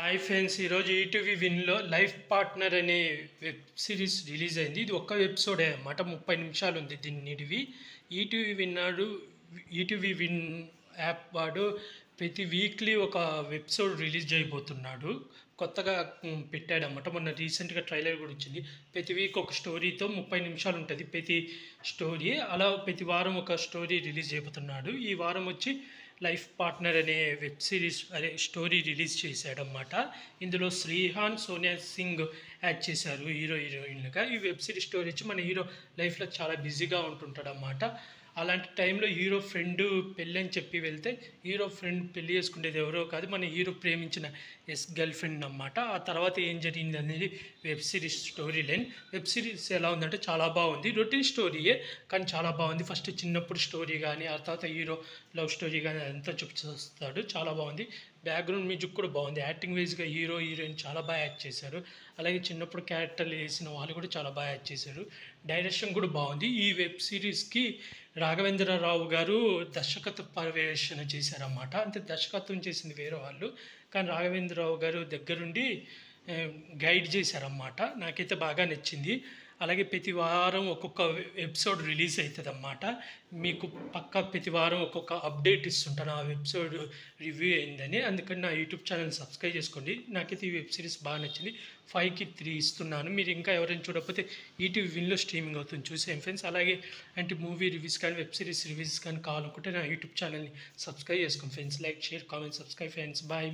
Hi friends, ఈరోజు ETV విన్లో life partner అనే web series release అయింది. ఇది ఒక్క ఎపిసోడే అన్నమాట, 30 నిమిషాలు ఉంది దీనివి. ఈటీవీ విన్ యాప్ వాడు ప్రతి వీక్లీ ఒక ఎపిసోడ్ రిలీజ్ చేయబోతున్నాడు. కొత్తగా పెట్టాడన్నమాట. మొన్న రీసెంట్గా ట్రైలర్ కూడా వచ్చింది. ప్రతి వీక్ ఒక స్టోరీతో 30 నిమిషాలు ఉంటుంది ప్రతి స్టోరీ. అలా ప్రతి వారం ఒక స్టోరీ రిలీజ్ చేయబోతున్నాడు. ఈ వారం వచ్చి లైఫ్ పార్ట్నర్ అనే వెబ్ సిరీస్ అనే స్టోరీ రిలీజ్ చేశాడన్నమాట. ఇందులో శ్రీహాన్, సోనియా సింగ్ యాక్ట్ చేశారు హీరోయిన్లుగా. ఈ వెబ్ సిరీస్ స్టోరీ వచ్చి మన హీరో లైఫ్లో చాలా బిజీగా ఉంటుంటాడు అన్నమాట. అలాంటి టైంలో హీరో ఫ్రెండ్ పెళ్ళి అని చెప్పి వెళ్తే, హీరో ఫ్రెండ్ పెళ్లి చేసుకునేది ఎవరో కాదు, మన హీరో ప్రేమించిన గర్ల్ ఫ్రెండ్ అన్నమాట. ఆ తర్వాత ఏం జరిగింది అనేది web series story line. Web series ఎలా ఉందంటే చాలా బాగుంది. రొటీన్ స్టోరీయే కానీ చాలా బాగుంది. ఫస్ట్ చిన్నప్పుడు స్టోరీ కానీ, ఆ తర్వాత హీరో లవ్ స్టోరీ కానీ అదంతా చూపిస్తాడు. చాలా బాగుంది. బ్యాక్గ్రౌండ్ మ్యూజిక్ కూడా బాగుంది. యాక్టింగ్ వైజ్గా హీరో హీరోయిన్ చాలా బాగా యాక్ట్ చేశారు. అలాగే చిన్నప్పుడు క్యారెక్టర్లు వేసిన వాళ్ళు కూడా చాలా బాగా యాక్ట్ చేశారు. డైరెక్షన్ కూడా బాగుంది. ఈ వెబ్ సిరీస్కి రాఘవేంద్రరావు గారు దర్శకత్వ పర్యవేక్షణ చేశారన్నమాట. అంటే దర్శకత్వం చేసింది వేరే వాళ్ళు, కానీ రాఘవేంద్రరావు గారు దగ్గరుండి గైడ్ చేశారన్నమాట. నాకైతే బాగా నచ్చింది. అలాగే ప్రతి వారం ఒక్కొక్క ఎపిసోడ్ రిలీజ్ అవుతుంది అన్నమాట. మీకు పక్కా ప్రతి వారం ఒక్కొక్క అప్డేట్ ఇస్తుంటాను ఆ ఎపిసోడ్ రివ్యూ అయిందని. అందుకని నా యూట్యూబ్ ఛానల్ సబ్స్క్రైబ్ చేసుకోండి. నాకైతే ఈ వెబ్ సిరీస్ బాగా నచ్చింది. 5కి 3 ఇస్తున్నాను. మీరు ఇంకా ఎవరైనా చూడకపోతే ఈటీవీ విన్లో స్ట్రీమింగ్ అవుతుంది, చూసేయండి ఫ్రెండ్స్. అలాగే అంటే మూవీ రివ్యూస్ కానీ వెబ్ సిరీస్ రివ్యూస్ కానీ కావాలనుకుంటే నా యూట్యూబ్ ఛానల్ని సబ్స్క్రైబ్ చేసుకోండి friends. Like, share, comment, subscribe friends. Bye.